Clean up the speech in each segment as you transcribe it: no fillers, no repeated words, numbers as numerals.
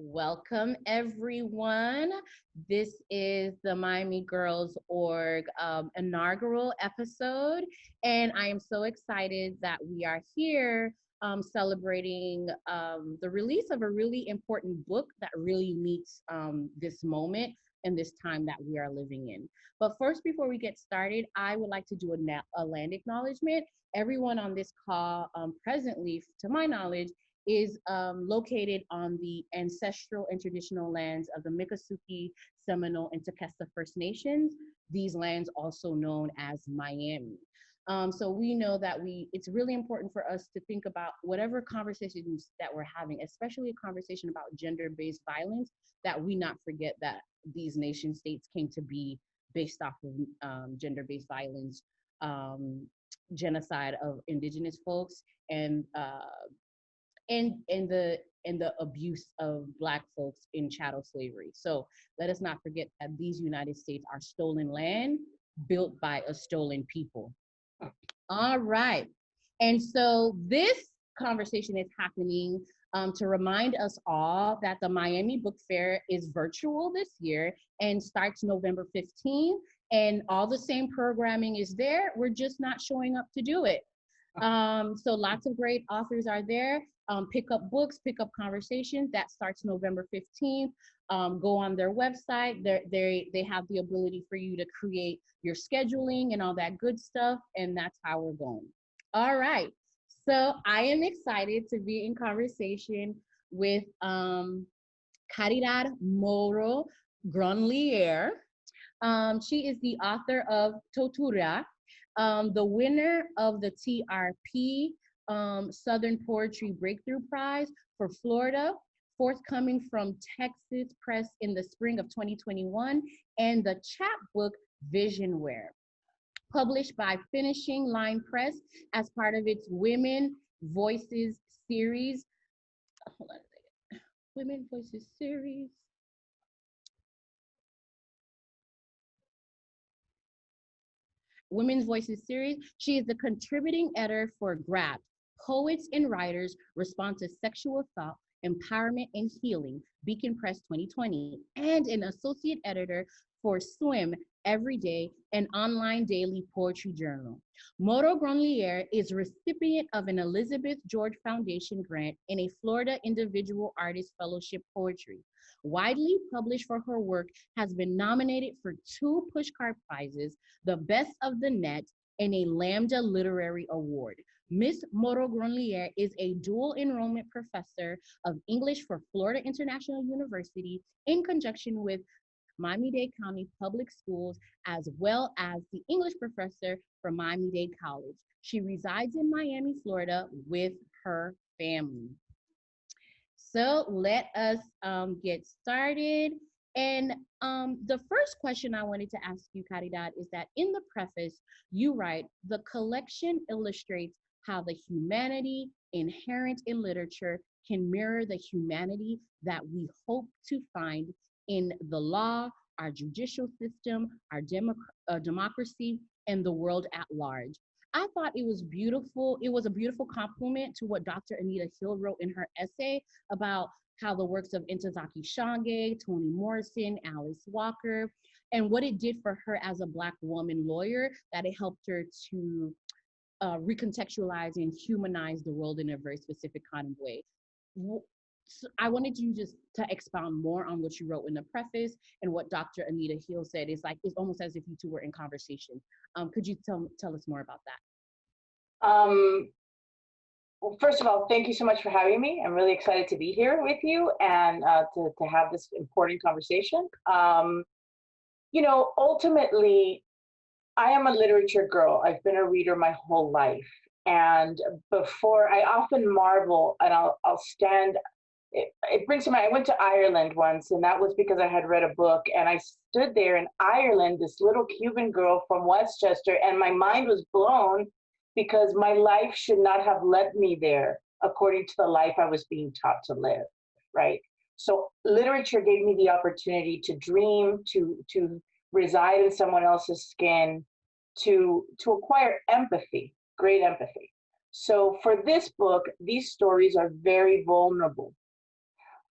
Welcome, everyone. This is the Miami Girls Org inaugural episode, and I am so excited that we are here celebrating the release of a really important book that really meets this moment and this time that we are living in. But first, before we get started, I would like to do a land acknowledgement. Everyone on this call presently, to my knowledge, is located on the ancestral and traditional lands of the Miccosukee, Seminole, and Tequesta First Nations. These lands also known as Miami. So we know that it's really important for us to think about whatever conversations that we're having, especially a conversation about gender-based violence, that we not forget that these nation states came to be based off of gender-based violence, genocide of indigenous folks, and the abuse of Black folks in chattel slavery. So let us not forget that these United States are stolen land built by a stolen people. All right. And so this conversation is happening to remind us all that the Miami Book Fair is virtual this year and starts November 15th. And all the same programming is there. We're just not showing up to do it. So lots of great authors are there. Pick up books, pick up conversations. That starts November 15th. Go on their website. They have the ability for you to create your scheduling and all that good stuff. And that's how we're going. All right. So I am excited to be in conversation with Caridad Moro Gronlier. She is the author of Tortura, the winner of the TRP Southern Poetry Breakthrough Prize for Florida, forthcoming from Texas Press in the spring of 2021, and the chapbook Visionware, published by Finishing Line Press as part of its Women Voices series. Hold on a second. Women Voices series. Women's Voices series. She is the contributing editor for Grabbed, Poets and Writers Respond to Sexual Thought, Empowerment and Healing, Beacon Press 2020, and an associate editor for Swim Every Day, an online daily poetry journal. Moro Gronlier is recipient of an Elizabeth George Foundation grant and a Florida Individual Artist Fellowship Poetry. Widely published for her work, has been nominated for 2 Pushcart Prizes, the Best of the Net, and a Lambda Literary Award. Ms. Moro Gronlier is a dual enrollment professor of English for Florida International University in conjunction with Miami-Dade County Public Schools, as well as the English professor for Miami-Dade College. She resides in Miami, Florida with her family. So let us get started. And the first question I wanted to ask you, Caridad, is that in the preface, you write, the collection illustrates how the humanity inherent in literature can mirror the humanity that we hope to find in the law, our judicial system, our democracy, and the world at large. I thought it was beautiful. It was a beautiful compliment to what Dr. Anita Hill wrote in her essay about how the works of Ntozake Shange, Toni Morrison, Alice Walker, and what it did for her as a Black woman lawyer, that it helped her to recontextualize and humanize the world in a very specific kind of way. So I wanted you just to expound more on what you wrote in the preface and what Dr. Anita Hill said. It's almost as if you two were in conversation. Could you tell us more about that? Well, first of all, thank you so much for having me. I'm really excited to be here with you and to have this important conversation. Ultimately, I am a literature girl. I've been a reader my whole life. And before, I often marvel, and I'll stand, it brings to mind, I went to Ireland once, and that was because I had read a book, and I stood there in Ireland, this little Cuban girl from Westchester, and my mind was blown because my life should not have led me there according to the life I was being taught to live, right? So literature gave me the opportunity to dream, to reside in someone else's skin, to acquire empathy, great empathy. So for this book, these stories are very vulnerable.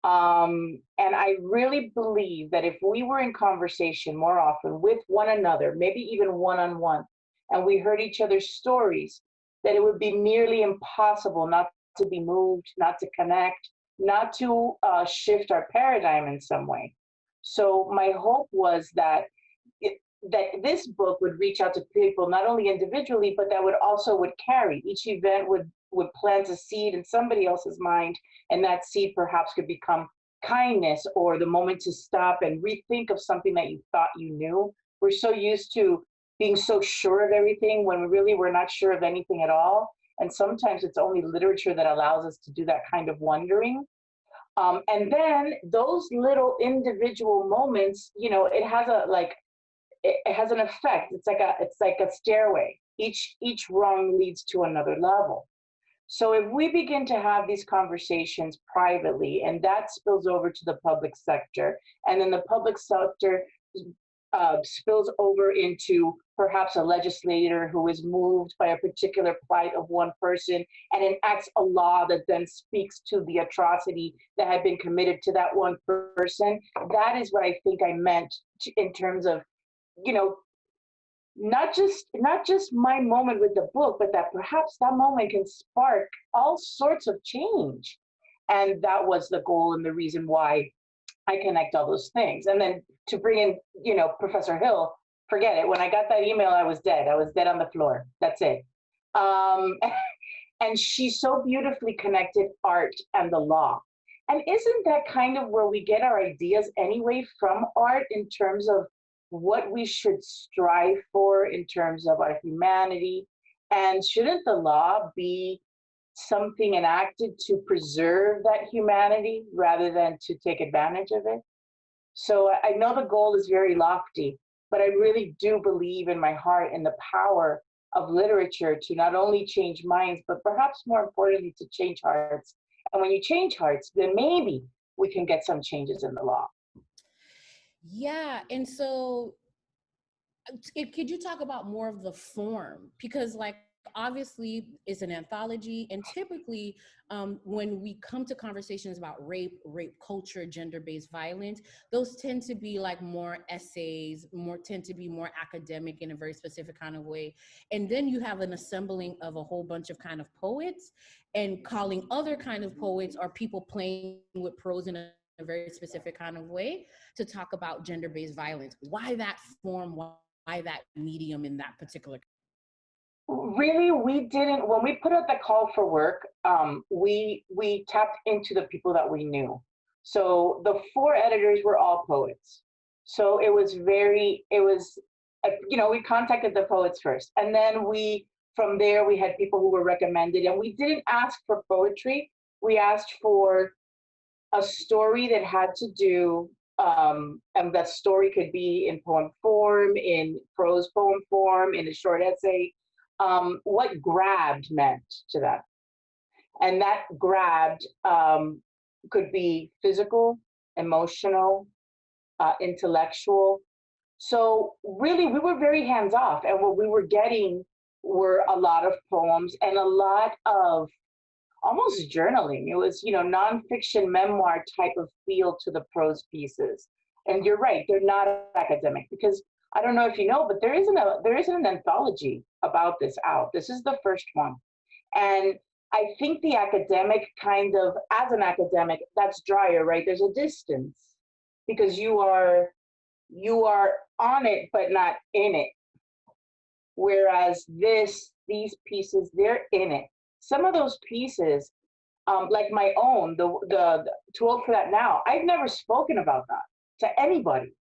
And I really believe that if we were in conversation more often with one another, maybe even one-on-one, and we heard each other's stories, that it would be nearly impossible not to be moved, not to connect, not to shift our paradigm in some way. So my hope was that that this book would reach out to people not only individually, but that would also would carry each event would plant a seed in somebody else's mind, and that seed perhaps could become kindness or the moment to stop and rethink of something that you thought you knew. We're so used to being so sure of everything when really we're not sure of anything at all. And sometimes it's only literature that allows us to do that kind of wondering. And then those little individual moments, it has a it has an effect. It's like a stairway. Each rung leads to another level. So if we begin to have these conversations privately, and that spills over to the public sector, and then the public sector spills over into perhaps a legislator who is moved by a particular plight of one person and enacts a law that then speaks to the atrocity that had been committed to that one person, that is what I think I meant in terms of, you know, not just my moment with the book, but that perhaps that moment can spark all sorts of change. And that was the goal and the reason why I connect all those things. And then to bring in, Professor Hill, forget it. When I got that email, I was dead. I was dead on the floor. That's it. Um, and she so beautifully connected art and the law. And isn't that kind of where we get our ideas anyway, from art, in terms of what we should strive for in terms of our humanity? And shouldn't the law be something enacted to preserve that humanity rather than to take advantage of it? So I know the goal is very lofty, but I really do believe in my heart in the power of literature to not only change minds, but perhaps more importantly, to change hearts. And when you change hearts, then maybe we can get some changes in the law. Yeah. And so could you talk about more of the form? Because like, obviously it's an anthology, and typically when we come to conversations about rape culture, gender-based violence, those tend to be like more essays, tend to be more academic in a very specific kind of way. And then you have an assembling of a whole bunch of kind of poets, and calling other kind of poets or people playing with prose in a very specific kind of way to talk about gender-based violence. Why that form? Why that medium in that particular? Really, we didn't. When we put out the call for work, we tapped into the people that we knew. So the four editors were all poets. So we contacted the poets first, and then from there we had people who were recommended, and we didn't ask for poetry. We asked for a story that had to do, and that story could be in poem form, in prose poem form, in a short essay, what grabbed meant to them. And that grabbed could be physical, emotional, intellectual. So really, we were very hands off. And what we were getting were a lot of poems and a lot of almost journaling. It was, nonfiction memoir type of feel to the prose pieces. And you're right, they're not academic, because I don't know if you know, but there isn't an anthology about this out. This is the first one. And I think the academic kind of, as an academic, that's drier, right? There's a distance because you are on it, but not in it. Whereas these pieces, they're in it. Some of those pieces, like my own, the Too Old for That Now, I've never spoken about that to anybody.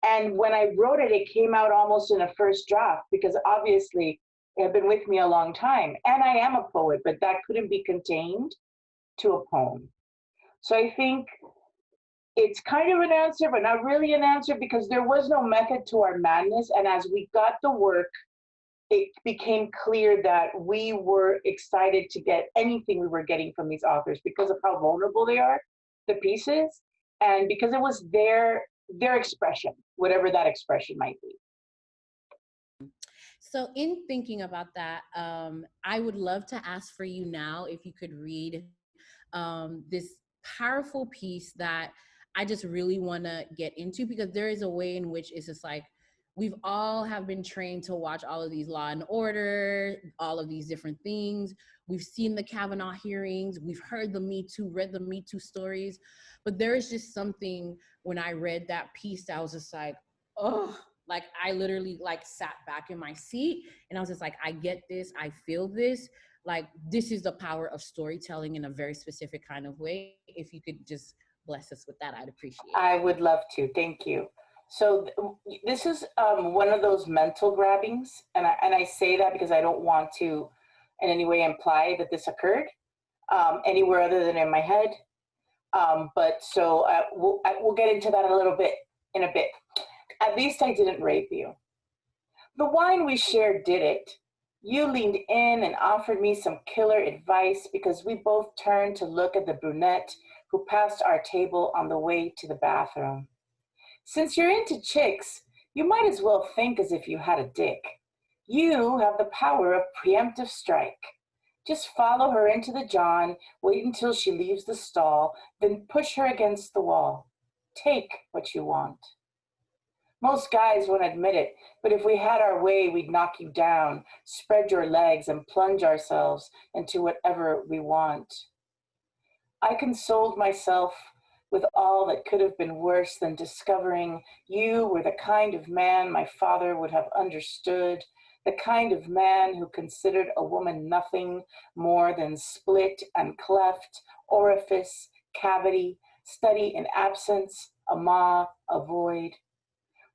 And when I wrote it, it came out almost in a first draft, because obviously it had been with me a long time. And I am a poet, but that couldn't be contained to a poem. So I think it's kind of an answer, but not really an answer, because there was no method to our madness. And as we got the work, it became clear that we were excited to get anything we were getting from these authors because of how vulnerable they are, the pieces, and because it was their expression, whatever that expression might be. So in thinking about that, I would love to ask for you now if you could read this powerful piece that I just really want to get into, because there is a way in which it's just like we've all have been trained to watch all of these Law and Order, all of these different things. We've seen the Kavanaugh hearings, we've heard the Me Too, read the Me Too stories, but there is just something when I read that piece that I was just like, oh, like I literally like sat back in my seat and I was just like, I get this, I feel this. Like this is the power of storytelling in a very specific kind of way. If you could just bless us with that, I'd appreciate it. I would love to. Thank you. So this is one of those mental grabbings, and I say that because I don't want to in any way imply that this occurred anywhere other than in my head. But so we'll get into that a little bit in a bit. At least I didn't rape you. The wine we shared did it. You leaned in and offered me some killer advice because we both turned to look at the brunette who passed our table on the way to the bathroom. Since you're into chicks, you might as well think as if you had a dick. You have the power of preemptive strike. Just follow her into the john, wait until she leaves the stall, then push her against the wall. Take what you want. Most guys won't admit it, but if we had our way, we'd knock you down, spread your legs, and plunge ourselves into whatever we want. I consoled myself with all that could have been worse than discovering you were the kind of man my father would have understood, the kind of man who considered a woman nothing more than split and cleft, orifice, cavity, study in absence, a maw, a void.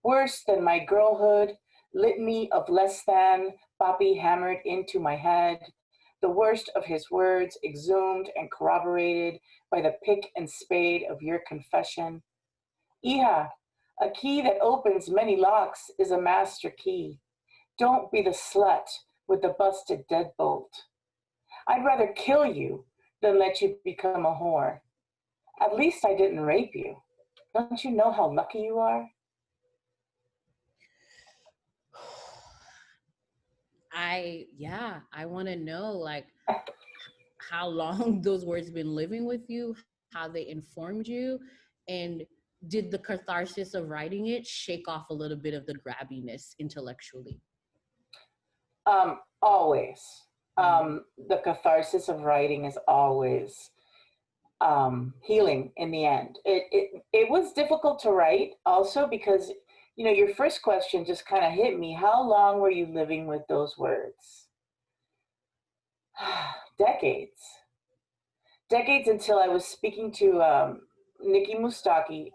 Worse than my girlhood, litany of less than, Bobby hammered into my head, the worst of his words exhumed and corroborated by the pick and spade of your confession. Iha, a key that opens many locks is a master key. Don't be the slut with the busted deadbolt. I'd rather kill you than let you become a whore. At least I didn't rape you. Don't you know how lucky you are? I want to know like how long those words have been living with you, how they informed you, and did the catharsis of writing it shake off a little bit of the grabbiness intellectually? Always. The catharsis of writing is always healing in the end. It was difficult to write also because, you know, your first question just kind of hit me. How long were you living with those words? Decades. Decades until I was speaking to Nikki Mustaki,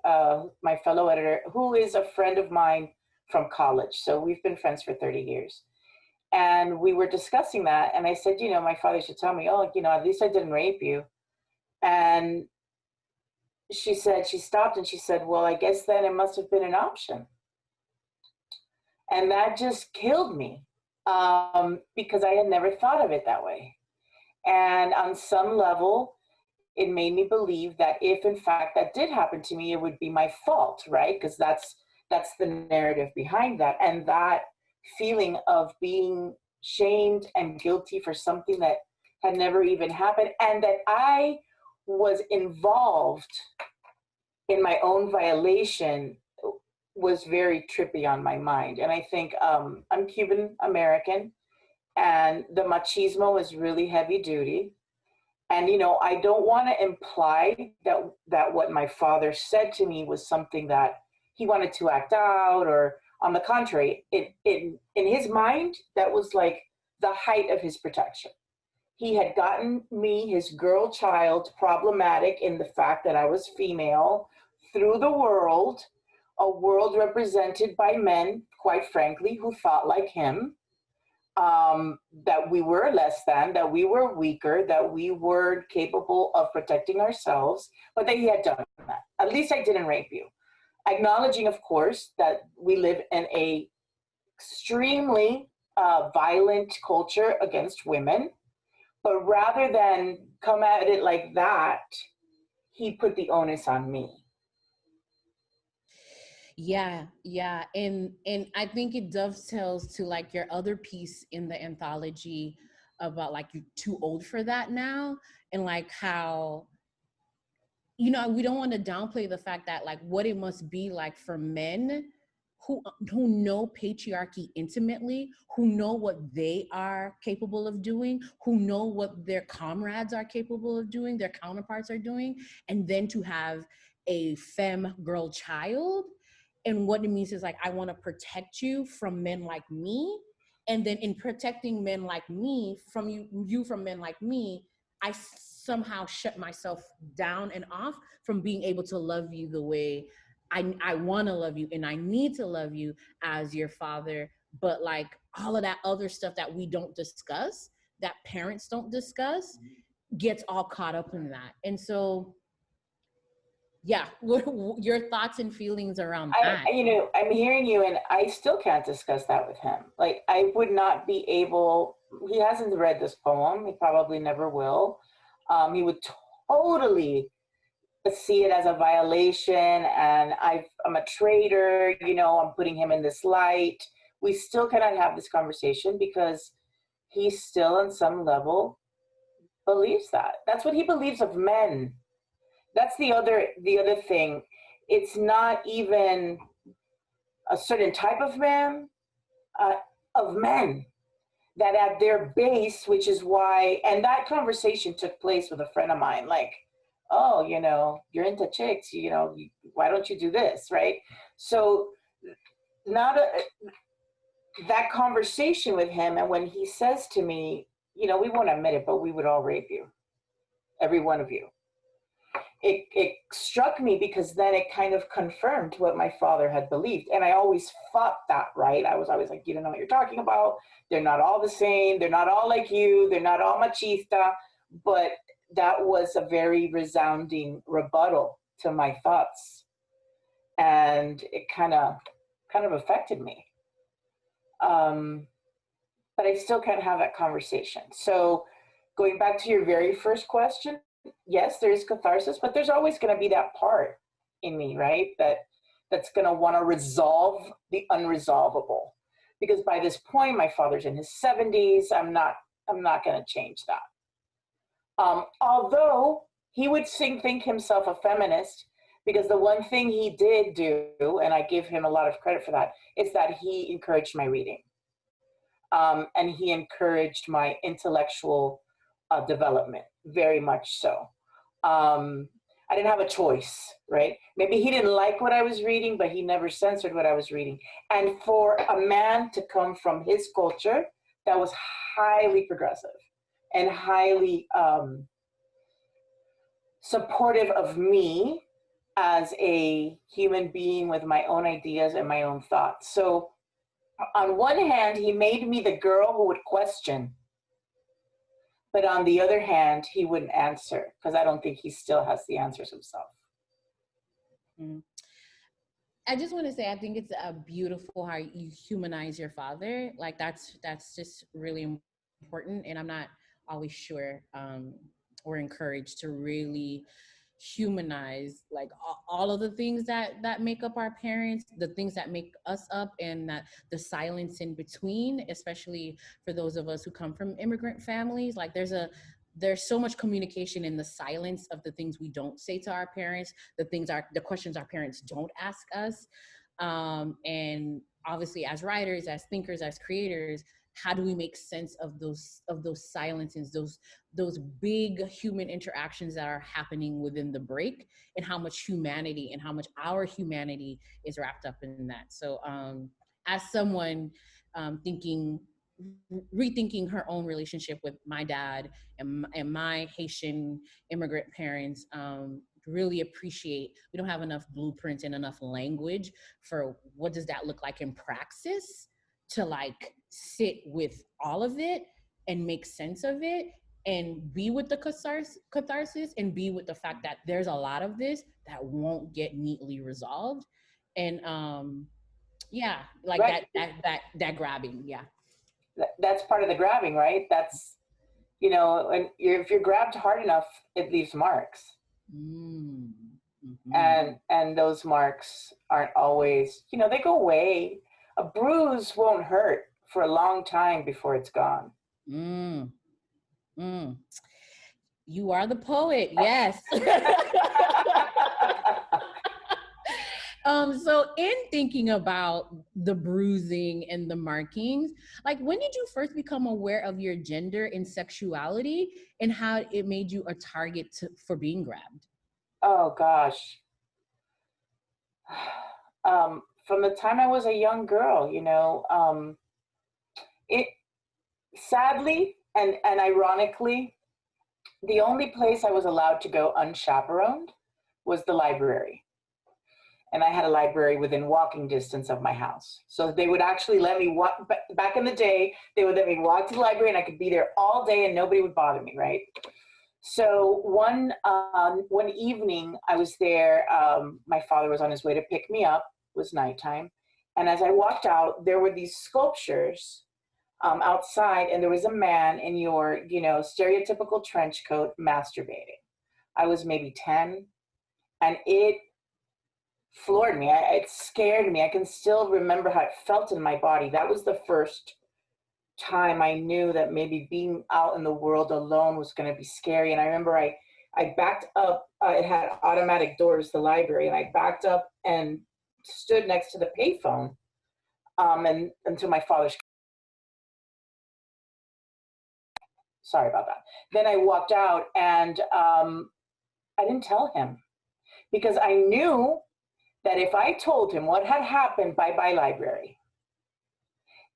my fellow editor, who is a friend of mine from college. So we've been friends for 30 years. And we were discussing that. And I said, you know, my father should tell me, oh, you know, at least I didn't rape you. And she said, she stopped and she said, well, I guess then it must have been an option. And that just killed me because I had never thought of it that way. And on some level, it made me believe that if in fact that did happen to me, it would be my fault, right? Because that's the narrative behind that. And that feeling of being shamed and guilty for something that had never even happened, and that I was involved in my own violation was very trippy on my mind. And I think I'm Cuban American, and the machismo is really heavy duty. And, you know, I don't want to imply that what my father said to me was something that he wanted to act out, or on the contrary, in his mind, that was like the height of his protection. He had gotten me, his girl child, problematic in the fact that I was female, through the world, a world represented by men, quite frankly, who thought like him, that we were less than, that we were weaker, that we weren't capable of protecting ourselves, but that he had done that. At least I didn't rape you. Acknowledging, of course, that we live in a extremely violent culture against women, but rather than come at it like that, he put the onus on me. Yeah, and I think it dovetails to like your other piece in the anthology about like you're too old for that now, and like how you know, we don't want to downplay the fact that like what it must be like for men who know patriarchy intimately, who know what they are capable of doing, who know what their comrades are capable of doing, their counterparts are doing, and then to have a femme girl child. And what it means is like, I want to protect you from men like me. And then in protecting men like me from you from men like me, I somehow shut myself down and off from being able to love you the way I want to love you and I need to love you as your father. But like all of that other stuff that we don't discuss, that parents don't discuss, gets all caught up in that. And so, yeah, what your thoughts and feelings around that? I'm hearing you, and I still can't discuss that with him. Like, I would not be able. He hasn't read this poem. He probably never will. He would totally see it as a violation, and I'm a traitor. I'm putting him in this light. We still cannot have this conversation because he still, on some level, believes that. That's what he believes of men. That's the other thing. It's not even a certain type of man, of men that at their base, which is why, and that conversation took place with a friend of mine, like, oh, you're into chicks, why don't you do this, right? So not that conversation with him, and when he says to me, we won't admit it, but we would all rape you, every one of you. It struck me because then it kind of confirmed what my father had believed. And I always fought that, right? I was always like, you don't know what you're talking about. They're not all the same. They're not all like you. They're not all machista. But that was a very resounding rebuttal to my thoughts. And it kind of affected me. But I still can't have that conversation. So going back to your very first question, yes, there is catharsis, but there's always going to be that part in me, right? That's going to want to resolve the unresolvable. Because by this point, my father's in his 70s. I'm not going to change that. Although he would think himself a feminist, because the one thing he did do, and I give him a lot of credit for that, is that he encouraged my reading. And he encouraged my intellectual development, very much so. I didn't have a choice, right? Maybe he didn't like what I was reading, but he never censored what I was reading. And for a man to come from his culture that was highly progressive and highly supportive of me as a human being with my own ideas and my own thoughts. So on one hand, he made me the girl who would question. But on the other hand, he wouldn't answer because I don't think he still has the answers himself. Mm. I just want to say, I think it's beautiful how you humanize your father. Like that's just really important. And I'm not always sure we're encouraged to really humanize like all of the things that make up our parents, the things that make us up, and that the silence in between, especially for those of us who come from immigrant families. Like there's so much communication in the silence of the things we don't say to our parents, the questions our parents don't ask us. And obviously as writers, as thinkers, as creators, how do we make sense of those silences, those big human interactions that are happening within the break, and how much humanity and how much our humanity is wrapped up in that. So as someone rethinking her own relationship with my dad and my Haitian immigrant parents, really appreciate, we don't have enough blueprints and enough language for what does that look like in praxis, to like sit with all of it and make sense of it and be with the catharsis and be with the fact that there's a lot of this that won't get neatly resolved. And yeah, like right. that grabbing, yeah. That's part of the grabbing, right? That's, and if you're grabbed hard enough, it leaves marks. Mm-hmm. And those marks aren't always, they go away. A bruise won't hurt for a long time before it's gone. You are the poet, yes. So in thinking about the bruising and the markings, like when did you first become aware of your gender and sexuality and how it made you a target for being grabbed? Oh gosh. From the time I was a young girl, it sadly and ironically, the only place I was allowed to go unchaperoned was the library. And I had a library within walking distance of my house. So they would actually let me walk. Back in the day, they would let me walk to the library and I could be there all day and nobody would bother me, right? So one evening I was there. My father was on his way to pick me up. It was nighttime. And as I walked out, there were these sculptures outside, and there was a man in your, stereotypical trench coat masturbating. I was maybe 10, and it floored me. It scared me. I can still remember how it felt in my body. That was the first time I knew that maybe being out in the world alone was going to be scary. And I remember I backed up. It had automatic doors, the library, and I backed up and stood next to the payphone, and until my father's. Sorry about that. Then I walked out, and I didn't tell him because I knew that if I told him what had happened, bye bye library.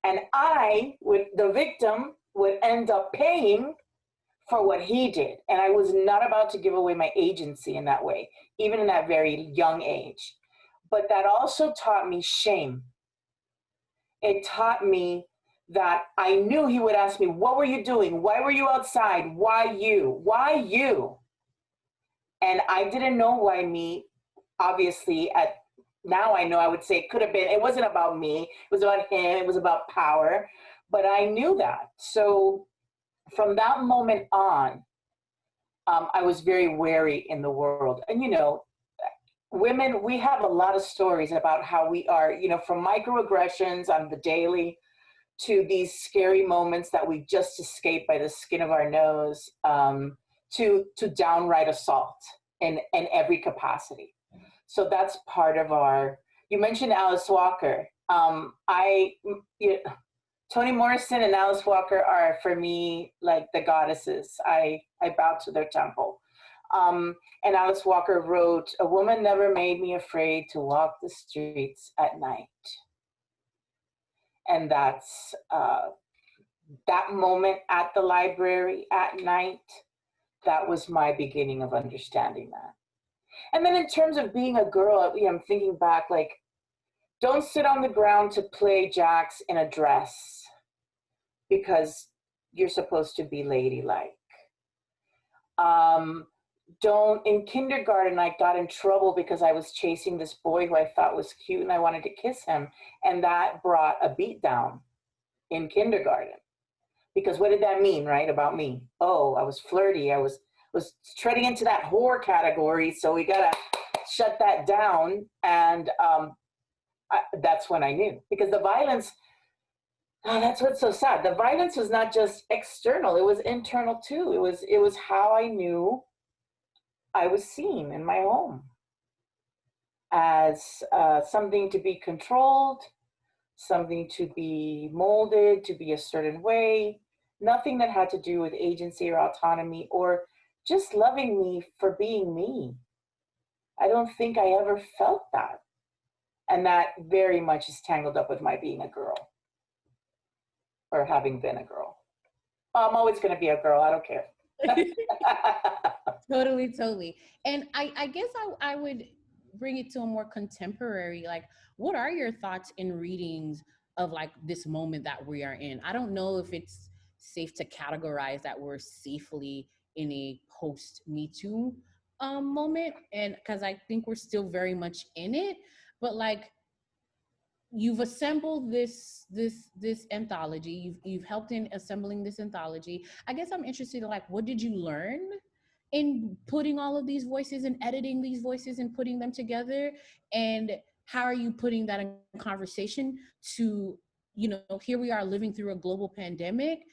And the victim, would end up paying for what he did. And I was not about to give away my agency in that way, even in that very young age. But that also taught me shame. It taught me that I knew he would ask me, what were you doing? Why were you outside? Why you? Why you? And I didn't know why me. Obviously, now I know, I would say it could have been, it wasn't about me, it was about him, it was about power, but I knew that. So from that moment on, I was very wary in the world. And women, we have a lot of stories about how we are, from microaggressions on the daily to these scary moments that we just escape by the skin of our nose, to downright assault in every capacity. So that's part of you mentioned Alice Walker. Toni Morrison and Alice Walker are, for me, like the goddesses. I bow to their temple. And Alice Walker wrote, "A woman never made me afraid to walk the streets at night." And that's that moment at the library at night, that was my beginning of understanding that. And then in terms of being a girl, I'm thinking back, like, don't sit on the ground to play jacks in a dress because you're supposed to be ladylike. In kindergarten, I got in trouble because I was chasing this boy who I thought was cute and I wanted to kiss him. And that brought a beat down in kindergarten. Because what did that mean, right, about me? Oh, I was flirty. I was treading into that whore category. So we got to shut that down. And that's when I knew. Because the violence, that's what's so sad. The violence was not just external. It was internal too. It was how I knew I was seen in my home as something to be controlled, something to be molded, to be a certain way, nothing that had to do with agency or autonomy or just loving me for being me. I don't think I ever felt that. And that very much is tangled up with my being a girl or having been a girl. I'm always going to be a girl. I don't care. Totally. And I guess I would bring it to a more contemporary, like, what are your thoughts in readings of like this moment that we are in? I don't know if it's safe to categorize that we're safely in a post Me Too moment, and because I think we're still very much in it, but like, you've assembled this anthology, you've helped in assembling this anthology. I guess I'm interested in, like, what did you learn in putting all of these voices and editing these voices and putting them together, and how are you putting that in conversation to, here we are living through a global pandemic,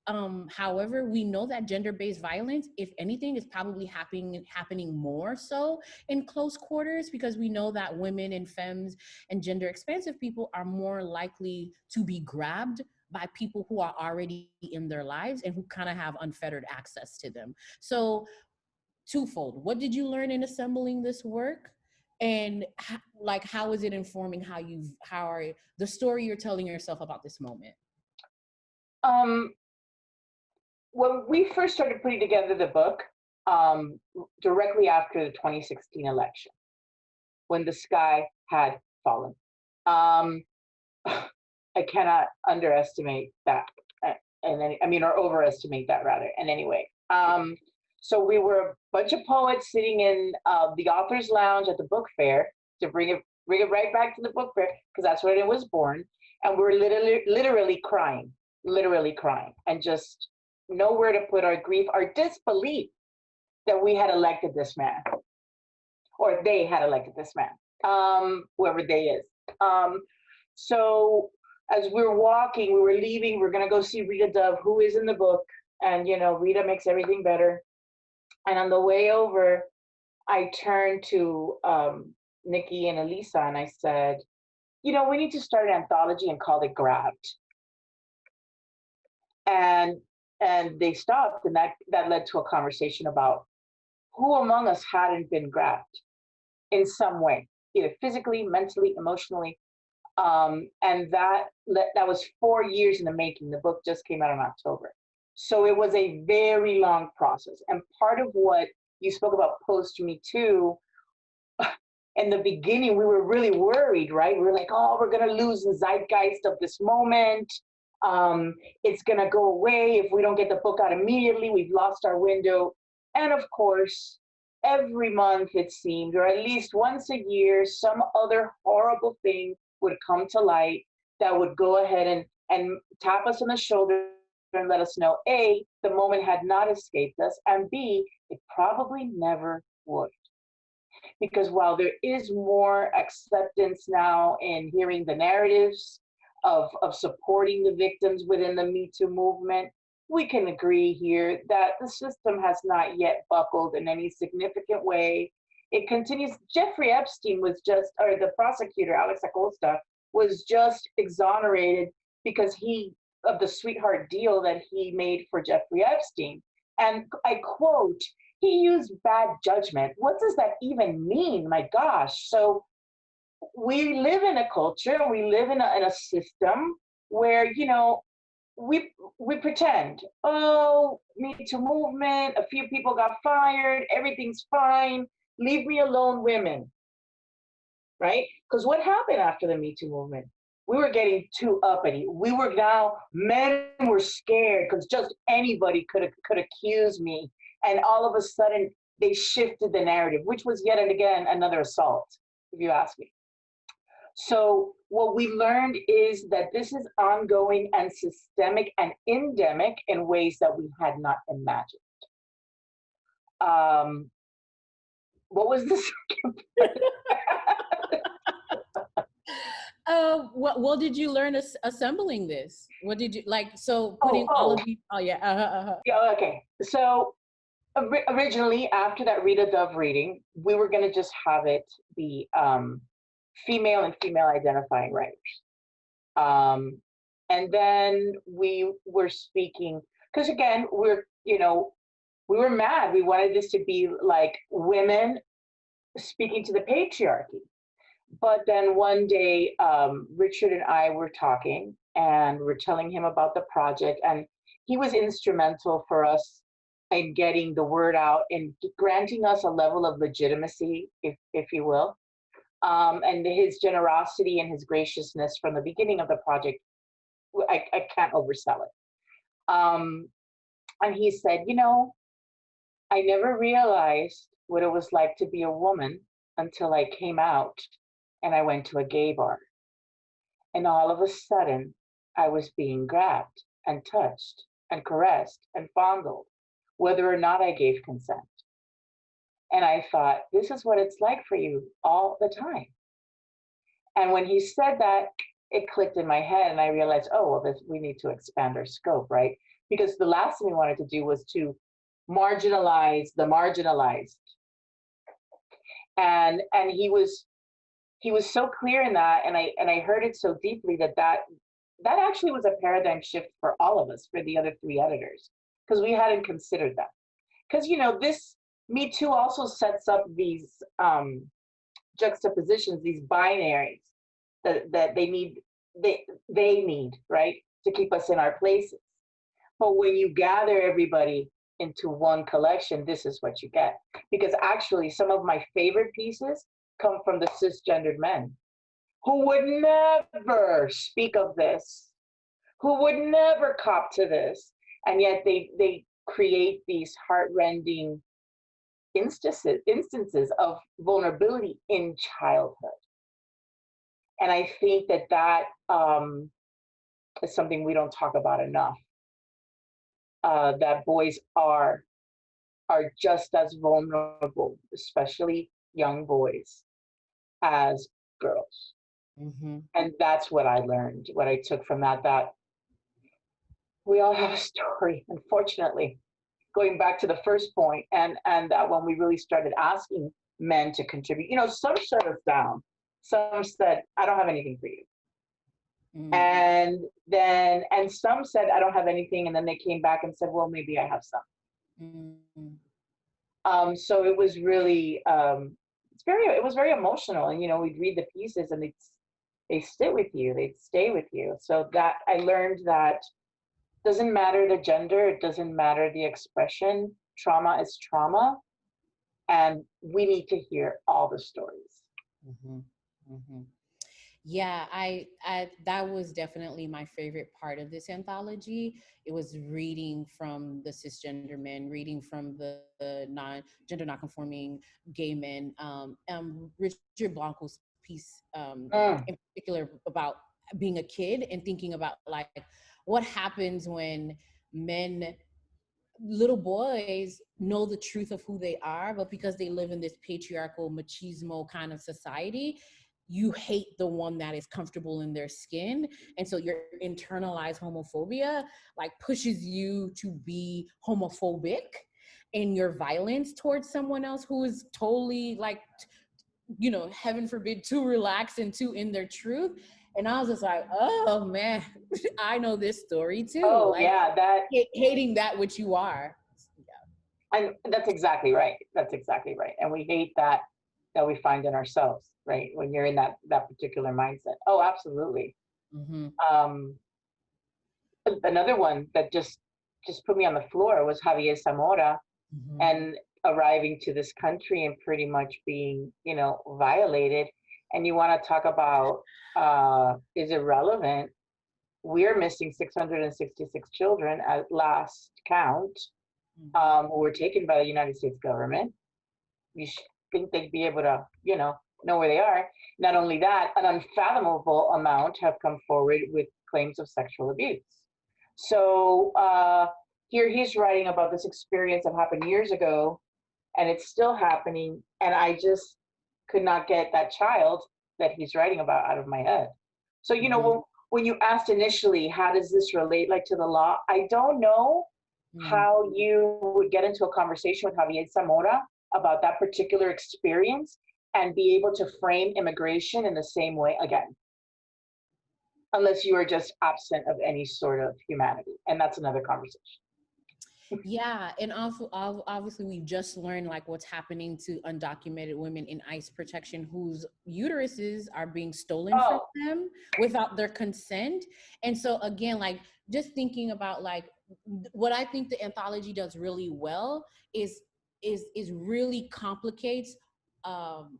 However, we know that gender-based violence, if anything, is probably happening more so in close quarters, because we know that women and femmes and gender expansive people are more likely to be grabbed by people who are already in their lives and who kind of have unfettered access to them. So twofold, what did you learn in assembling this work? And how is it informing how are the story you're telling yourself about this moment? Um, when we first started putting together the book, directly after the 2016 election, when the sky had fallen, um, I cannot underestimate that, and then or overestimate that rather. And anyway, so we were a bunch of poets sitting in the author's lounge at the book fair, to bring it right back to the book fair, because that's when it was born, and we were literally crying, and just nowhere to put our grief, our disbelief that we had elected this man, or they had elected this man, whoever they is. So as we were walking, we were leaving, we're going to go see Rita Dove, who is in the book. And, Rita makes everything better. And on the way over, I turned to Nikki and Elisa, and I said, we need to start an anthology and call it Grabbed. And they stopped, and that led to a conversation about who among us hadn't been grabbed in some way, either physically, mentally, emotionally. And that was 4 years in the making. The book just came out in October. So it was a very long process. And part of what you spoke about post Me Too, in the beginning, we were really worried, right? We were like, oh, we're going to lose the zeitgeist of this moment. It's going to go away if we don't get the book out immediately. We've lost our window. And of course, every month it seemed, or at least once a year, some other horrible thing would come to light that would go ahead and tap us on the shoulder and let us know, A, the moment had not escaped us, and B, it probably never would. Because while there is more acceptance now in hearing the narratives of supporting the victims within the Me Too movement, we can agree here that the system has not yet buckled in any significant way. It continues. Jeffrey Epstein was or the prosecutor, Alex Acosta, was just exonerated because of the sweetheart deal that he made for Jeffrey Epstein. And I quote, he used bad judgment. What does that even mean? My gosh. So we live in a culture, we live in a system where, we pretend, oh, Me Too movement, a few people got fired, everything's fine, leave me alone, women, right? Because what happened after the Me Too movement? We were getting too uppity. Men were scared because just anybody could accuse me. And all of a sudden, they shifted the narrative, which was yet again another assault, if you ask me. So what we learned is that this is ongoing and systemic and endemic in ways that we had not imagined. What was the second part? What did you learn assembling this? What did you putting all of these? Oh yeah. Yeah. Okay. So originally, after that Rita Dove reading, we were going to just have it be female and female identifying writers. And then we were speaking, because again, we were mad. We wanted this to be like women speaking to the patriarchy. But then one day, Richard and I were talking, and we're telling him about the project, and he was instrumental for us in getting the word out and granting us a level of legitimacy, if you will. And his generosity and his graciousness from the beginning of the project, I can't oversell it. And he said, I never realized what it was like to be a woman until I came out and I went to a gay bar. And all of a sudden, I was being grabbed and touched and caressed and fondled, whether or not I gave consent. And I thought, this is what it's like for you all the time. And when he said that, it clicked in my head, and I realized, oh, well, we need to expand our scope, right? because the last thing we wanted to do was to marginalize the marginalized. And he was so clear in that, and I heard it so deeply that actually was a paradigm shift for all of us, for the other three editors, because we hadn't considered that. Because this Me Too also sets up these juxtapositions, these binaries that they need, right, to keep us in our places. But when you gather everybody into one collection, this is what you get. Because actually, some of my favorite pieces come from the cisgendered men who would never speak of this, who would never cop to this, and yet they create these heartrending instances of vulnerability in childhood. And I think that is something we don't talk about enough. That boys are just as vulnerable, especially young boys, as girls. Mm-hmm. And that's what I learned, what I took from that we all have a story, unfortunately. Going back to the first point, and that when we really started asking men to contribute, some shut us down. Some said, I don't have anything for you. Mm-hmm. And some said, I don't have anything. And then they came back and said, well, maybe I have some. Mm-hmm. So it was really, it was very emotional. And, we'd read the pieces and they sit with you, they'd stay with you. So that I learned that doesn't matter the gender, it doesn't matter the expression, trauma is trauma. And we need to hear all the stories. Mm-hmm. Mm-hmm. Yeah, I that was definitely my favorite part of this anthology. It was reading from the cisgender men, reading from the gender non-conforming gay men. Richard Blanco's piece in particular about being a kid and thinking about like what happens when men, little boys, know the truth of who they are, but because they live in this patriarchal machismo kind of society, you hate the one that is comfortable in their skin. And so your internalized homophobia like pushes you to be homophobic in your violence towards someone else who is totally like, heaven forbid, too relaxed and too in their truth. And I was just like, oh man, I know this story too. Oh, like, yeah, that hating that which you are. Yeah. And that's exactly right. That's exactly right. And we hate that we find in ourselves, right? When you're in that particular mindset. Oh, absolutely. Mm-hmm. Another one that just put me on the floor was Javier Zamora, mm-hmm. and arriving to this country and pretty much being, violated. And you want to talk about is it relevant? We're missing 666 children at last count, who were taken by the United States government. You think they'd be able to, know where they are. Not only that, an unfathomable amount have come forward with claims of sexual abuse. So here he's writing about this experience that happened years ago, and it's still happening. And I just could not get that child that he's writing about out of my head. So, mm-hmm. when you asked initially, how does this relate like to the law? I don't know how you would get into a conversation with Javier Zamora about that particular experience and be able to frame immigration in the same way again, unless you are just absent of any sort of humanity. And that's another conversation. Yeah, and also obviously we just learned like what's happening to undocumented women in ICE protection whose uteruses are being stolen from them without their consent. And so again, like just thinking about like what I think the anthology does really well is really complicates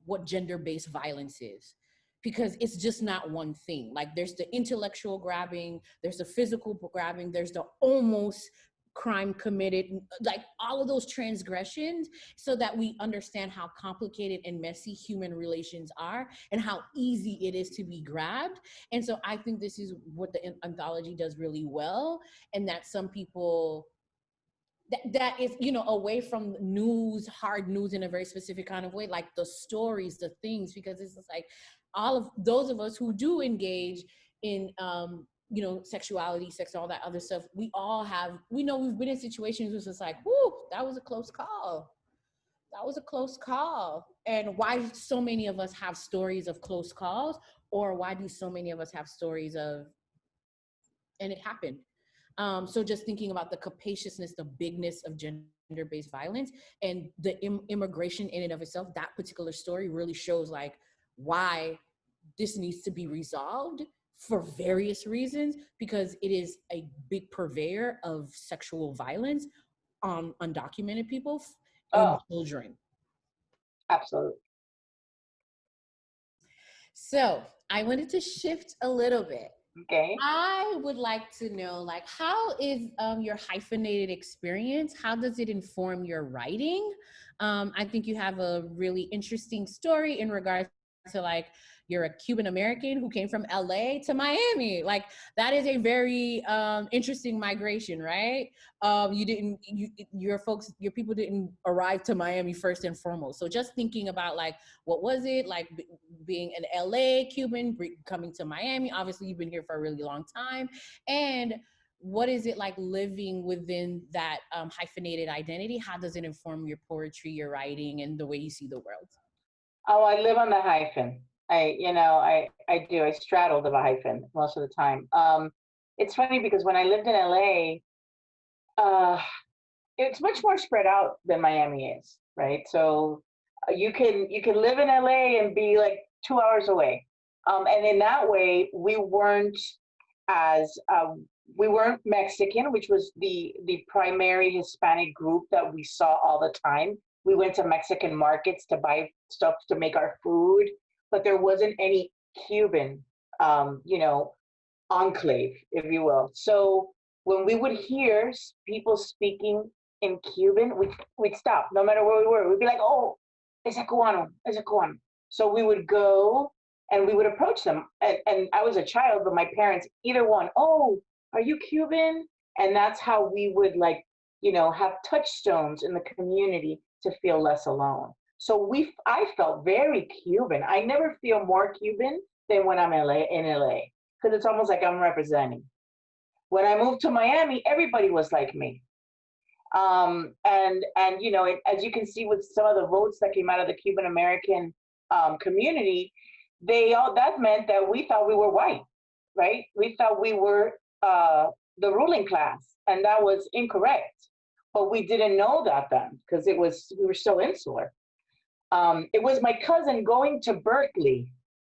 what gender-based violence is. Because it's just not one thing. Like there's the intellectual grabbing, there's the physical grabbing, there's the almost crime committed, like all of those transgressions, so that we understand how complicated and messy human relations are and how easy it is to be grabbed. And so I think this is what the anthology does really well, and that some people that is, away from news, hard news in a very specific kind of way, like the stories, the things, because it's just like all of those of us who do engage in sexuality, sex, all that other stuff, we know we've been in situations where it's just like, whoo, that was a close call. That was a close call. And why so many of us have stories of close calls, or why do so many of us have stories of, and it happened. So just thinking about the capaciousness, the bigness of gender-based violence, and the immigration in and of itself, that particular story really shows like why this needs to be resolved for various reasons, because it is a big purveyor of sexual violence on undocumented people and Oh, children. absolutely. So I wanted to shift a little bit. Okay. I would like to know, like, how is your hyphenated experience? How does it inform your writing? I think you have a really interesting story in regards to, like, you're a Cuban American who came from LA to Miami. Like, that is a very interesting migration, right? Your people didn't arrive to Miami first and foremost. So just thinking about, like, what was it like being an LA Cuban coming to Miami? Obviously, you've been here for a really long time. And what is it like living within that hyphenated identity? How does it inform your poetry, your writing, and the way you see the world? Oh, I live on the hyphen. I do. I straddle the hyphen most of the time. It's funny because when I lived in LA, uh, it's much more spread out than Miami is, right? So you can live in LA and be like 2 hours away, and in that way, as we weren't Mexican, which was the primary Hispanic group that we saw all the time. We went to Mexican markets to buy stuff to make our food, but there wasn't any Cuban, enclave, if you will. So when we would hear people speaking in Cuban, we'd stop, no matter where we were. We'd be like, "Oh, es a cubano, es a cubano." So we would go and we would approach them. And I was a child, but my parents, either one, "Oh, are you Cuban?" And that's how we would, like, have touchstones in the community to feel less alone. So I felt very Cuban. I never feel more Cuban than when I'm in LA, because it's almost like I'm representing. When I moved to Miami, everybody was like me. And as you can see with some of the votes that came out of the Cuban American community, that meant that we thought we were white, right? We thought we were the ruling class, and that was incorrect. But we didn't know that then because we were so insular. It was my cousin going to Berkeley.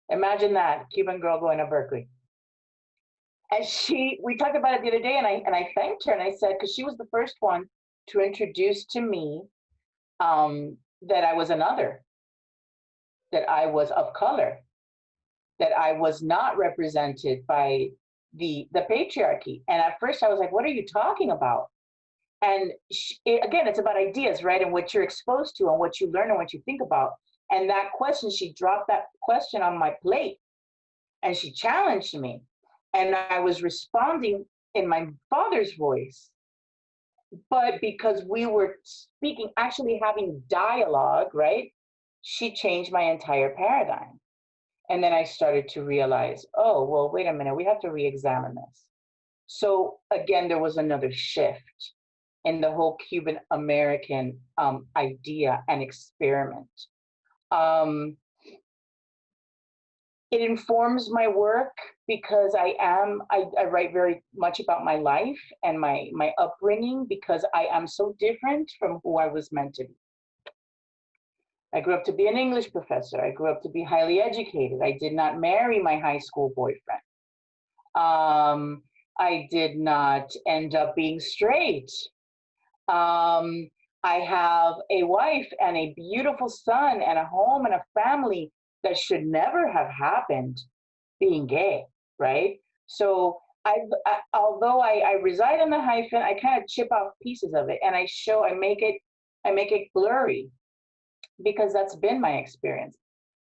Imagine that, Cuban girl going to Berkeley. And we talked about it the other day, and I thanked her, and I said, because she was the first one to introduce to me that I was another, that I was of color, that I was not represented by the patriarchy. And at first I was like, what are you talking about? And again, it's about ideas, right? And what you're exposed to and what you learn and what you think about. And that question, she dropped that question on my plate and she challenged me. And I was responding in my father's voice. But because we were speaking, actually having dialogue, right? She changed my entire paradigm. And then I started to realize, oh, well, wait a minute, we have to re-examine this. So again, there was another shift in the whole Cuban American idea and experiment. It informs my work because I write very much about my life and my upbringing, because I am so different from who I was meant to be. I grew up to be an English professor. I grew up to be highly educated. I did not marry my high school boyfriend. I did not end up being straight. I have a wife and a beautiful son and a home and a family that should never have happened being gay, right? So although I reside in the hyphen, I kind of chip off pieces of it and I make it blurry, because that's been my experience.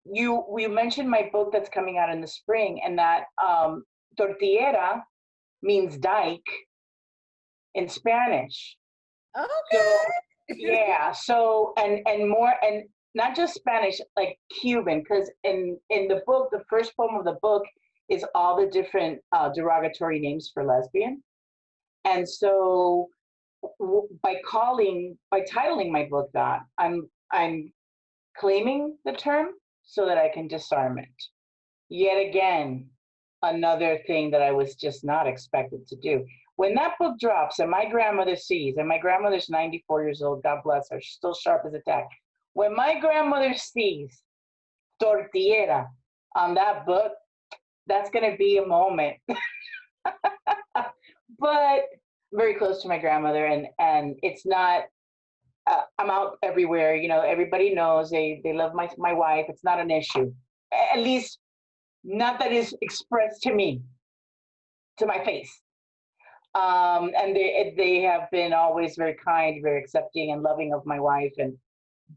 We mentioned my book that's coming out in the spring, and that tortillera means dike in Spanish. Okay. So yeah, so and more, and not just Spanish, like Cuban, because in the book, the first poem of the book is all the different derogatory names for lesbian. And so by titling my book that, I'm claiming the term so that I can disarm it. Yet again, another thing that I was just not expected to do. When that book drops and my grandmother sees, and my grandmother's 94 years old, God bless her, she's still sharp as a tack. When my grandmother sees tortillera on that book, that's going to be a moment. But very close to my grandmother, and it's not. I'm out everywhere. You know, everybody knows they love my wife. It's not an issue, at least not that is expressed to me, to my face. And they have been always very kind, very accepting, and loving of my wife.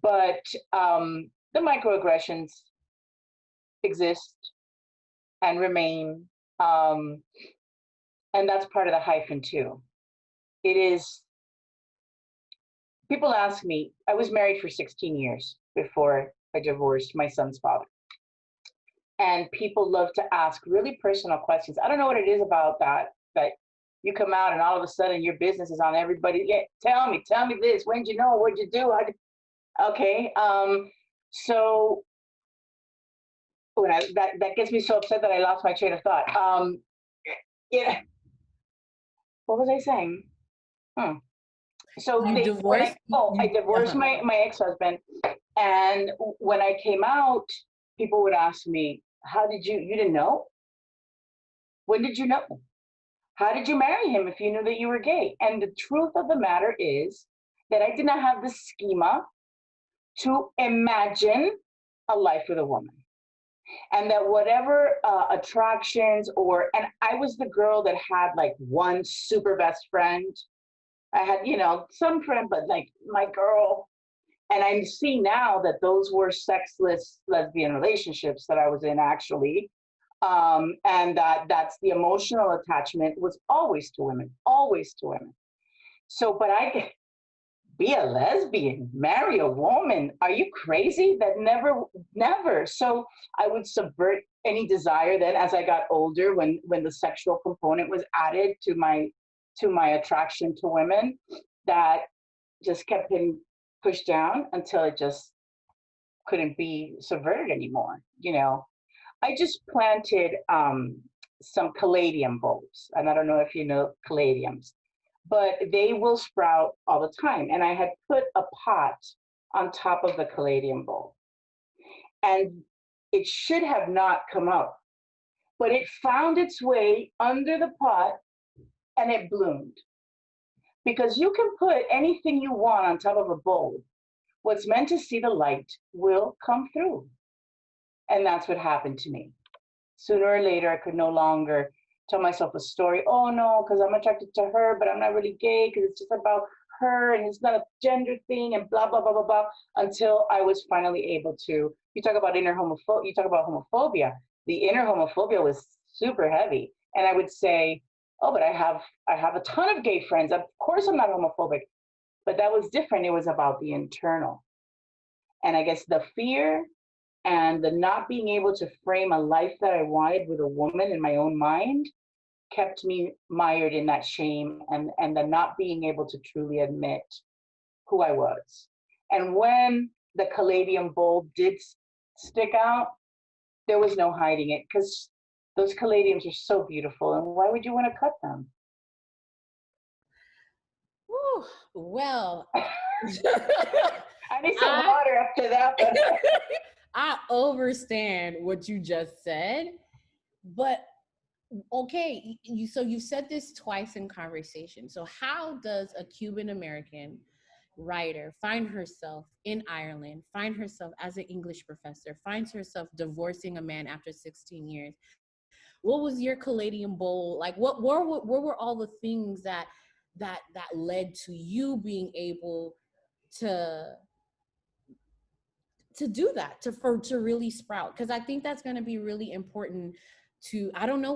But the microaggressions exist and remain, and that's part of the hyphen too. It is. People ask me. I was married for 16 years before I divorced my son's father, and people love to ask really personal questions. I don't know what it is about that you come out and all of a sudden your business is on everybody. Yeah, tell me this. When did you know? What'd you do? Okay. So when that gets me so upset that I lost my train of thought. Yeah. What was I saying? So You divorced? I divorced my ex-husband, and when I came out, people would ask me, "How did you didn't know? When did you know? How did you marry him if you knew that you were gay?" And the truth of the matter is that I did not have the schema to imagine a life with a woman. And that whatever attractions and I was the girl that had like one super best friend. I had, some friend, but like my girl. And I see now that those were sexless lesbian relationships that I was in actually. And that's the emotional attachment was always to women, always to women. So, but I could be a lesbian, marry a woman. Are you crazy? That never. So I would subvert any desire then as I got older when the sexual component was added to my attraction to women, that just kept getting pushed down until it just couldn't be subverted anymore. I just planted some caladium bulbs, and I don't know if you know caladiums, but they will sprout all the time. And I had put a pot on top of the caladium bulb, and it should have not come up, but it found its way under the pot and it bloomed. Because you can put anything you want on top of a bulb. What's meant to see the light will come through. And that's what happened to me. Sooner or later, I could no longer tell myself a story. Oh no, because I'm attracted to her, but I'm not really gay because it's just about her and it's not a gender thing and blah, blah, blah, blah, blah, until I was finally able to. You talk about homophobia. The inner homophobia was super heavy. And I would say, oh, but I have a ton of gay friends. Of course I'm not homophobic. But that was different. It was about the internal. And I guess the fear and the not being able to frame a life that I wanted with a woman in my own mind kept me mired in that shame and the not being able to truly admit who I was. And when the caladium bulb did stick out, there was no hiding it, because those caladiums are so beautiful. And why would you want to cut them? Whew, well, I need some water after that. I understand what you just said, but okay, so you said this twice in conversation. So how does a Cuban American writer find herself in Ireland, find herself as an English professor, finds herself divorcing a man after 16 years? What was your caladium bowl like? What were all the things that led to you being able to do that, to really sprout? Because I think that's going to be really important. I don't know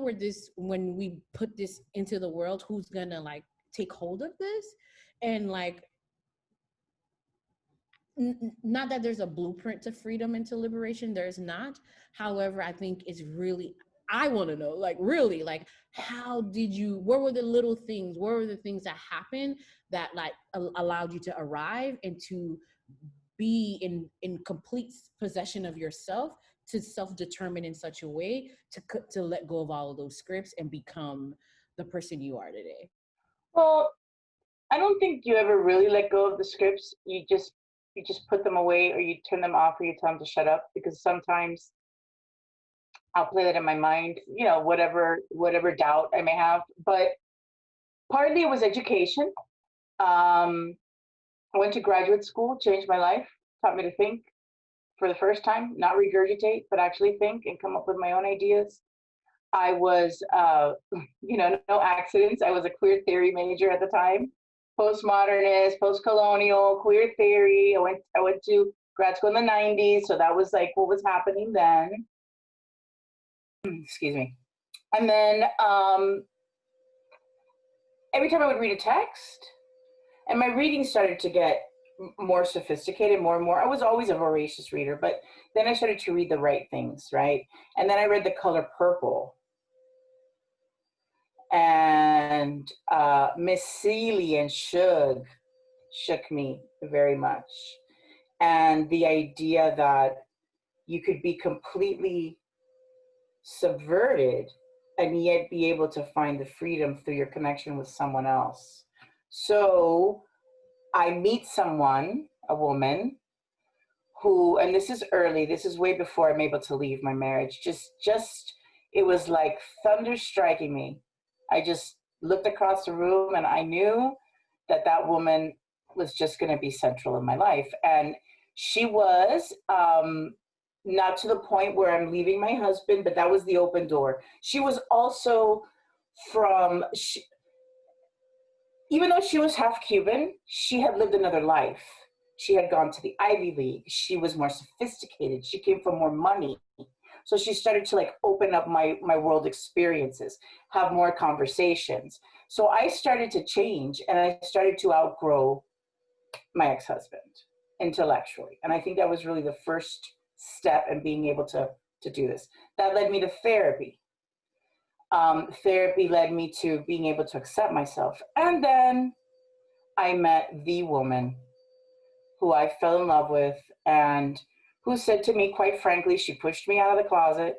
when we put this into the world, who's going to like take hold of this, and like not that there's a blueprint to freedom and to liberation, there's not. However, I think it's really I want to know, like, really, like, how did you, what were the little things, what were the things that happened that like allowed you to arrive and to be in complete possession of yourself, to self-determine in such a way to let go of all of those scripts and become the person you are today? Well, I don't think you ever really let go of the scripts. You just put them away, or you turn them off, or you tell them to shut up, because sometimes I'll play that in my mind, whatever doubt I may have. But partly it was education. Um, I went to graduate school, changed my life, taught me to think for the first time, not regurgitate, but actually think and come up with my own ideas. I was, no accidents. I was a queer theory major at the time, postmodernist, post-colonial, queer theory. I went to grad school in the 90s, so that was like what was happening then. Excuse me. And then every time I would read a text, and my reading started to get more sophisticated, more and more. I was always a voracious reader, but then I started to read the right things, right? And then I read The Color Purple, and Miss Seeley and shook me very much. And the idea that you could be completely subverted and yet be able to find the freedom through your connection with someone else. So I meet someone, a woman, who, and this is early, this is way before I'm able to leave my marriage, just it was like thunder striking me. I just looked across the room and I knew that woman was just going to be central in my life. And she was, not to the point where I'm leaving my husband, but that was the open door. She was also even though she was half Cuban, she had lived another life. She had gone to the Ivy League. She was more sophisticated. She came from more money. So she started to like open up my world experiences, have more conversations. So I started to change, and I started to outgrow my ex-husband intellectually. And I think that was really the first step in being able to do this. That led me to therapy. Therapy led me to being able to accept myself. And then I met the woman who I fell in love with, and who said to me, quite frankly, she pushed me out of the closet.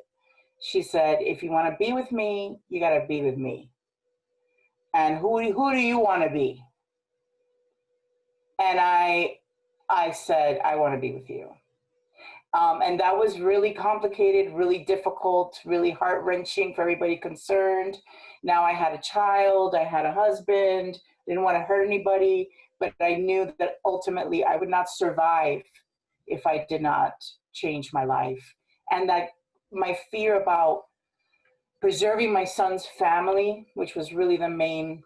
She said, if you want to be with me, you got to be with me. And who do you want to be? And I said, I want to be with you. And that was really complicated, really difficult, really heart-wrenching for everybody concerned. Now I had a child, I had a husband, didn't want to hurt anybody, but I knew that ultimately I would not survive if I did not change my life. And that my fear about preserving my son's family, which was really the main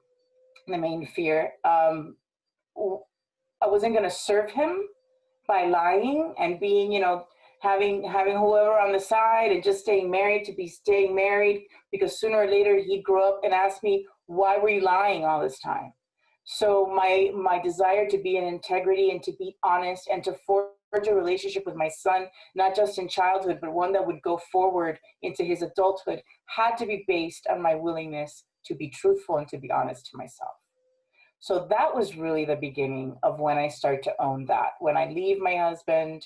fear, I wasn't going to serve him by lying and being, having whoever on the side and just staying married to be staying married, because sooner or later he'd grow up and ask me, why were you lying all this time? So my desire to be in integrity and to be honest and to forge a relationship with my son, not just in childhood, but one that would go forward into his adulthood, had to be based on my willingness to be truthful and to be honest to myself. So that was really the beginning of when I started to own that. When I leave my husband,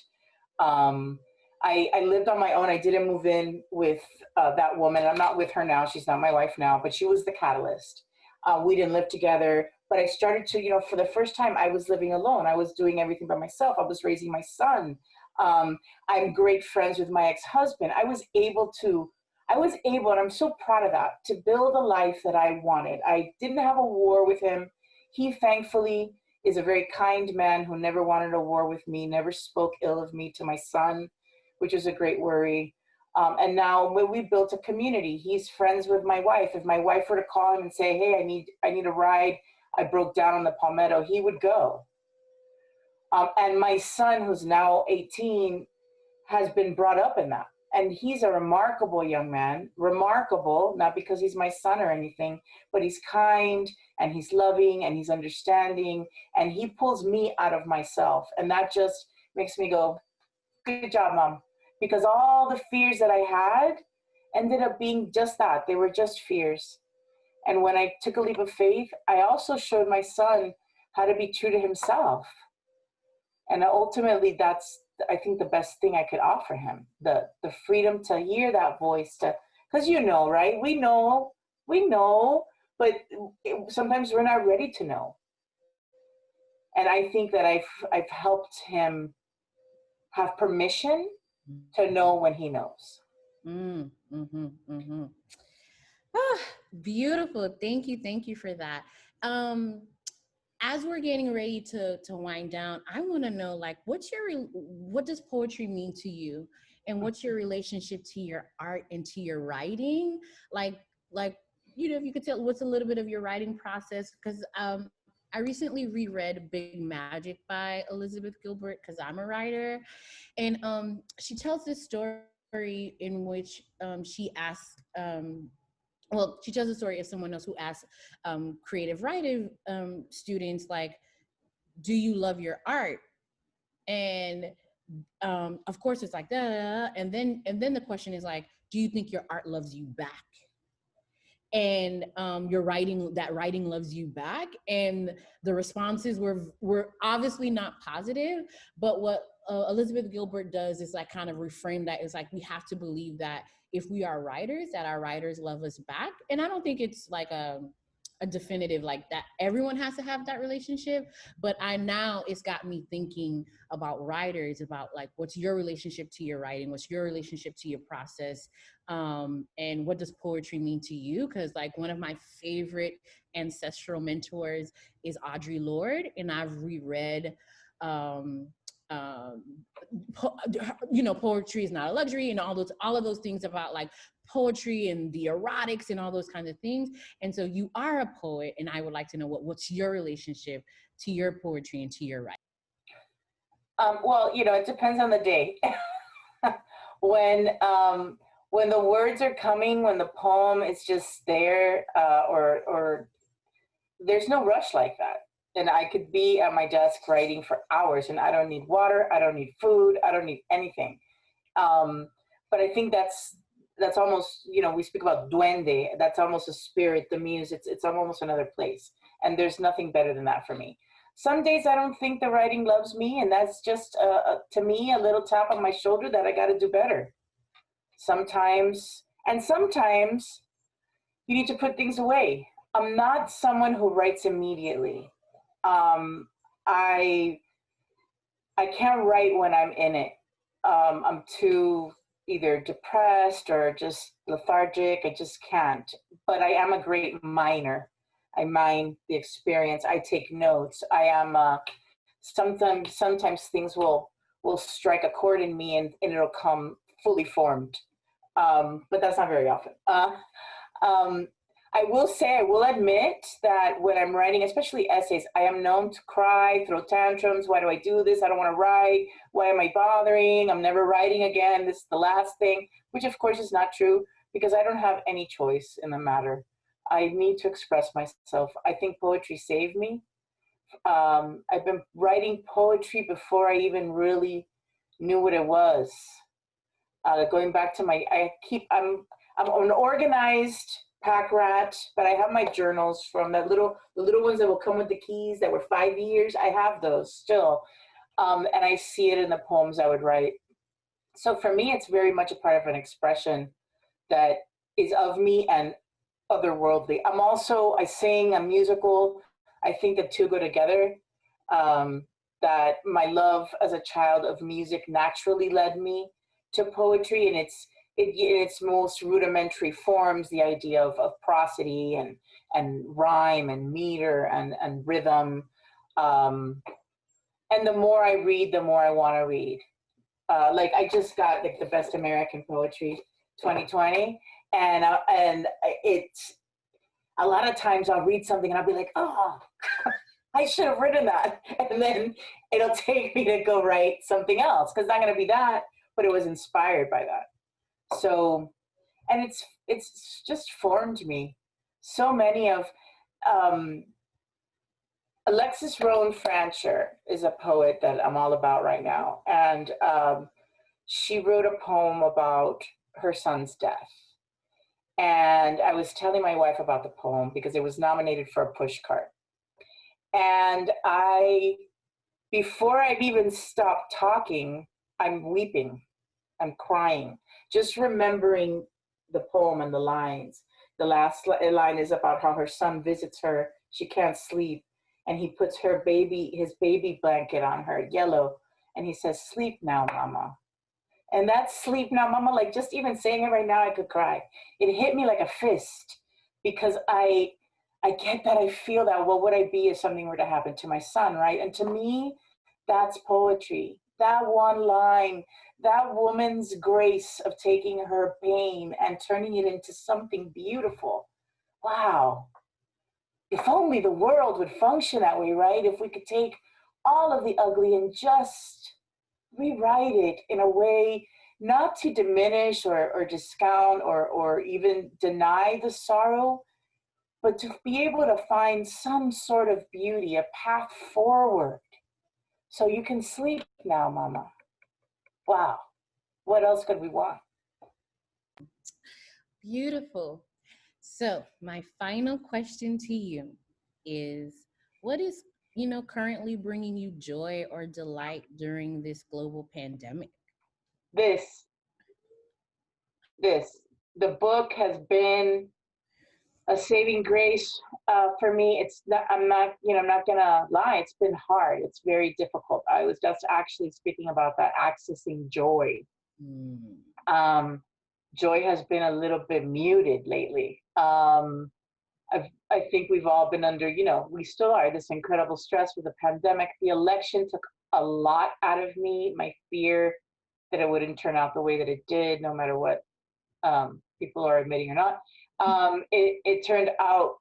I lived on my own. I didn't move in with that woman. I'm not with her now. She's not my wife now, but she was the catalyst. We didn't live together, but I started to, for the first time, I was living alone. I was doing everything by myself. I was raising my son. I'm great friends with my ex-husband. I was able, and I'm so proud of that, to build a life that I wanted. I didn't have a war with him. He thankfully is a very kind man who never wanted a war with me, never spoke ill of me to my son, which was a great worry. And now we built a community. He's friends with my wife. If my wife were to call him and say, hey, I need a ride, I broke down on the Palmetto, he would go. And my son, who's now 18, has been brought up in that. And he's a remarkable young man, remarkable, not because he's my son or anything, but he's kind and he's loving and he's understanding, and he pulls me out of myself. And that just makes me go, good job, Mom. Because all the fears that I had ended up being just that. They were just fears. And when I took a leap of faith, I also showed my son how to be true to himself. And ultimately, that's, I think, the best thing I could offer him, the freedom to hear that voice, because right? We know, but sometimes we're not ready to know. And I think that I've helped him have permission to know when he knows. Ah, beautiful. Thank you for that. As we're getting ready to wind down, I want to know, like, what does poetry mean to you, and what's your relationship to your art and to your writing? Like, if you could tell what's a little bit of your writing process, because I recently reread Big Magic by Elizabeth Gilbert, because I'm a writer, and she tells this story in which she asks. She tells the story of someone else who asks creative writing students, like, do you love your art? And of course it's like, duh. And then the question is like, do you think your art loves you back? And your writing loves you back? And the responses were obviously not positive, but what Elizabeth Gilbert does is like kind of reframe that. It's like, we have to believe that if we are writers, that our writers love us back. And I don't think it's like a definitive, like, that everyone has to have that relationship, but it's got me thinking about writers, about like, what's your relationship to your writing, what's your relationship to your process, and what does poetry mean to you? Because like, one of my favorite ancestral mentors is Audre Lorde, and I've reread poetry is not a luxury, and all of those things about like poetry and the erotics and all those kinds of things. And so you are a poet, and I would like to know what's your relationship to your poetry and to your writing. Well, it depends on the day. When the words are coming, when the poem is just there, or there's no rush like that. And I could be at my desk writing for hours, and I don't need water, I don't need food, I don't need anything. But I think that's almost, we speak about duende, that's almost a spirit, the muse, it's almost another place. And there's nothing better than that for me. Some days I don't think the writing loves me, and that's just, to me, a little tap on my shoulder that I got to do better. Sometimes you need to put things away. I'm not someone who writes immediately. I can't write when I'm in it. I'm too either depressed or just lethargic. I just can't. But I am a great miner. I mine the experience. I take notes. I am sometimes things will strike a chord in me, and it'll come fully formed. But that's not very often. I will admit that when I'm writing, especially essays, I am known to cry, throw tantrums. Why do I do this? I don't want to write. Why am I bothering? I'm never writing again. This is the last thing, which of course is not true, because I don't have any choice in the matter. I need to express myself. I think poetry saved me. I've been writing poetry before I even really knew what it was. Going back to I'm an organized pack rat, but I have my journals from the little ones that will come with the keys that were 5 years. I have those still, and I see it in the poems I would write. So for me, it's very much a part of an expression that is of me and otherworldly. I sing, I'm musical. I think the two go together. That my love as a child of music naturally led me to poetry, and in its most rudimentary forms, the idea of prosody and rhyme and meter and rhythm. And the more I read, the more I want to read. Like, I just got like the Best American Poetry 2020, and it's a lot of times I'll read something and I'll be like, oh, I should have written that, and then it'll take me to go write something else, because it's not going to be that, but it was inspired by that. So, and it's just formed me. So many of Alexis Rowan Francher is a poet that I'm all about right now, and she wrote a poem about her son's death. And I was telling my wife about the poem because it was nominated for a pushcart. And before I've even stopped talking, I'm weeping, I'm crying, just remembering the poem and the lines. The last line is about how her son visits her, she can't sleep, and he puts his baby blanket on her, yellow, and he says, "Sleep now, mama." And that's "sleep now, mama," like just even saying it right now, I could cry. It hit me like a fist because I get that, I feel that, what would I be if something were to happen to my son, right? And to me, that's poetry. That one line, that woman's grace of taking her pain and turning it into something beautiful. Wow. If only the world would function that way, right? If we could take all of the ugly and just rewrite it in a way not to diminish or discount or even deny the sorrow, but to be able to find some sort of beauty, a path forward. So you can sleep now, mama. Wow. What else could we want? Beautiful. So my final question to you is, what is, currently bringing you joy or delight during this global pandemic? This, this. The book has been a saving grace for me. It's not, I'm not gonna lie. It's been hard. It's very difficult. I was just actually speaking about that, accessing joy. Mm. Joy has been a little bit muted lately. I think we've all been under, we still are, this incredible stress with the pandemic. The election took a lot out of me. My fear that it wouldn't turn out the way that it did, no matter what people are admitting or not. It turned out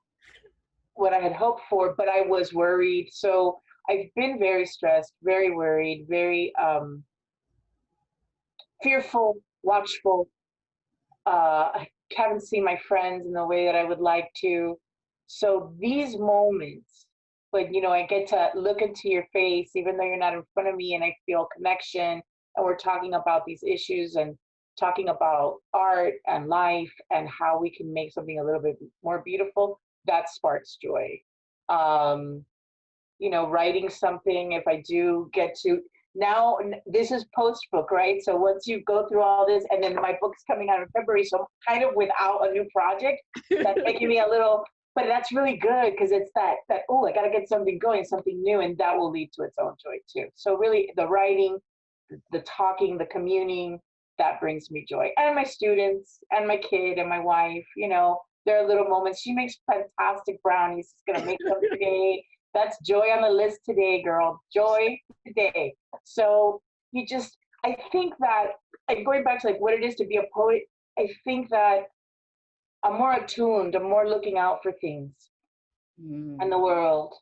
what I had hoped for, but I was worried. So I've been very stressed, very worried, very fearful, watchful. I haven't seen my friends in the way that I would like to. So these moments when, I get to look into your face, even though you're not in front of me, and I feel connection, and we're talking about these issues and talking about art and life and how we can make something a little bit more beautiful, that sparks joy. Um, writing something, if I do get to, now this is post book, right? So once you go through all this, and then my book's coming out in February, so I'm kind of without a new project. That's making me a little, but that's really good because it's that oh, I got to get something going, something new, and that will lead to its own joy too. So really, the writing, the talking, the communing, that brings me joy. And my students, and my kid, and my wife. There are little moments. She makes fantastic brownies. She's gonna make them today. That's joy on the list today, girl. Joy today. So I think that, like, going back to like what it is to be a poet, I think that I'm more attuned, I'm more looking out for things in the world.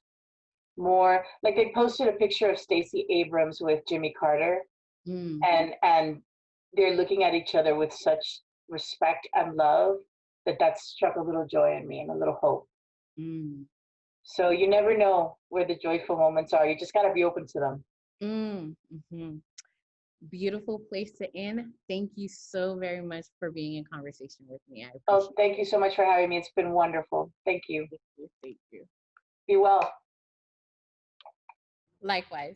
More like, they posted a picture of Stacey Abrams with Jimmy Carter, and they're looking at each other with such respect and love that struck a little joy in me and a little hope. So you never know where the joyful moments are. You just got to be open to them. Mm-hmm. Beautiful place to end. Thank you so very much for being in conversation with me. I appreciate it. Thank you so much for having me. It's been wonderful. Thank you. Thank you. Be well. Likewise.